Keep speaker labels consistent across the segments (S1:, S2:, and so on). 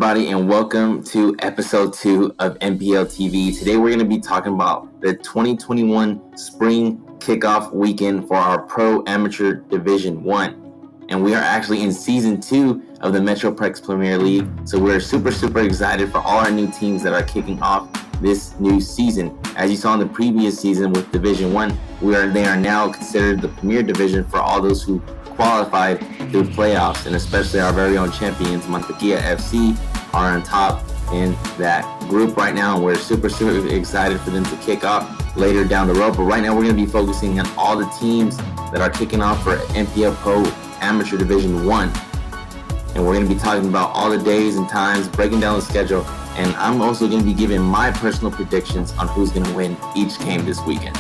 S1: everybody, and welcome to episode 2 of MPL TV. Today we're going to be talking about the 2021 spring kickoff weekend for our Pro Amateur Division 1. And we are actually in season 2 of the Metroplex Premier League. So we're super excited for all our new teams that are kicking off this new season. As you saw in the previous season with Division 1, they are now considered the Premier Division for all those who qualified through playoffs, and especially our very own champions, Montequilla FC, are on top in that group right now. And we're super excited for them to kick off later down the road. But right now we're going to be focusing on all the teams that are kicking off for MPL Pro Amateur Division 1. And we're going to be talking about all the days and times, breaking down the schedule, and I'm also going to be giving my personal predictions on who's going to win each game this weekend.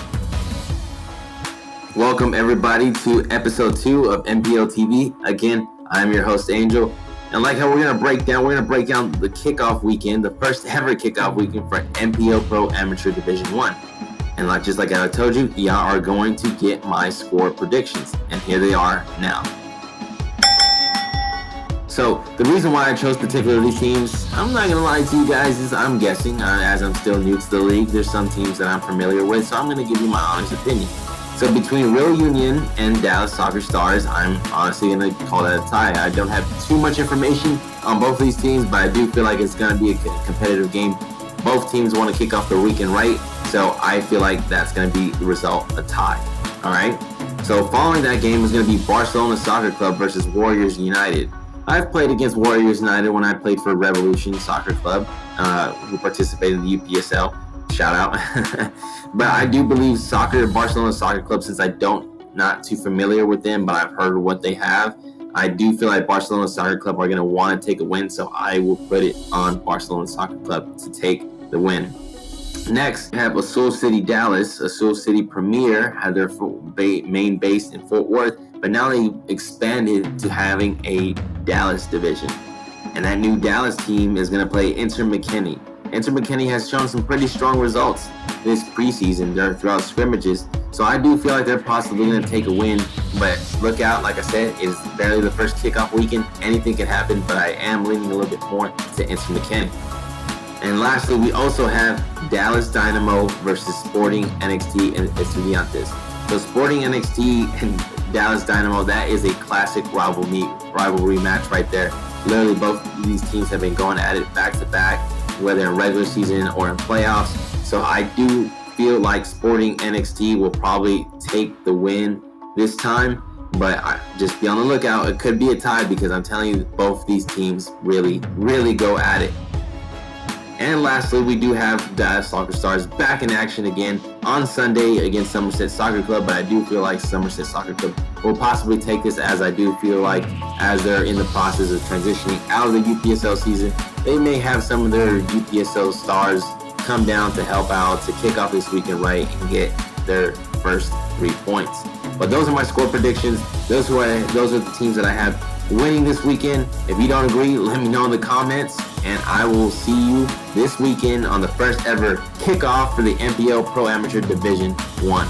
S1: Welcome everybody to episode 2 of MPL TV. Again, I'm your host Angel, and like how we're gonna break down the kickoff weekend, the first ever kickoff weekend for MPL Pro Amateur Division 1. And like I told you, y'all are going to get my score predictions, and here they are now. So the reason why I chose particularly these teams, I'm not gonna lie to you guys, is I'm guessing. As I'm still new to the league, there's some teams that I'm familiar with, so I'm gonna give you my honest opinion. So between Real Union and Dallas Soccer Stars, I'm honestly going to call that a tie. I don't have too much information on both of these teams, but I do feel like it's going to be a competitive game. Both teams want to kick off the weekend right, so I feel like that's going to be the result, a tie. All right? So following that game is going to be Barcelona Soccer Club versus Warriors United. I've played against Warriors United when I played for Revolution Soccer Club, who participated in the UPSL. Shout out. But I do believe Barcelona Soccer Club, since not too familiar with them, but I've heard what they have, I do feel like Barcelona Soccer Club are going to want to take a win, so I will put it on Barcelona Soccer Club to take the win. Next, we have Azul City Dallas. Azul City Premier had their main base in Fort Worth, but now they expanded to having a Dallas division. And that new Dallas team is going to play Inter McKinney. Inter McKinney has shown some pretty strong results this preseason throughout scrimmages, so I do feel like they're possibly going to take a win. But look out, like I said, it's barely the first kickoff weekend. Anything can happen, but I am leaning a little bit more to Inter McKinney. And lastly, we also have Dallas Dynamo versus Sporting NXT and Estudiantes. So Sporting NXT and Dallas Dynamo, that is a classic rivalry match right there. Literally, both of these teams have been going at it back to back, whether in regular season or in playoffs. So I do feel like Sporting NXT will probably take the win this time, but just be on the lookout. It could be a tie, because I'm telling you, both these teams really go at it. And lastly, we do have Dallas Soccer Stars back in action again on Sunday against Somerset Soccer Club, but I do feel like Somerset Soccer Club will possibly take this, as I do feel like as they're in the process of transitioning out of the UPSL season, they may have some of their UPSL stars come down to help out to kick off this weekend right and get their first 3 points. But those are my score predictions. Those are the teams that I have winning this weekend. If you don't agree, let me know in the comments, and I will see you this weekend on the first ever kickoff for the MPL Pro Amateur Division 1.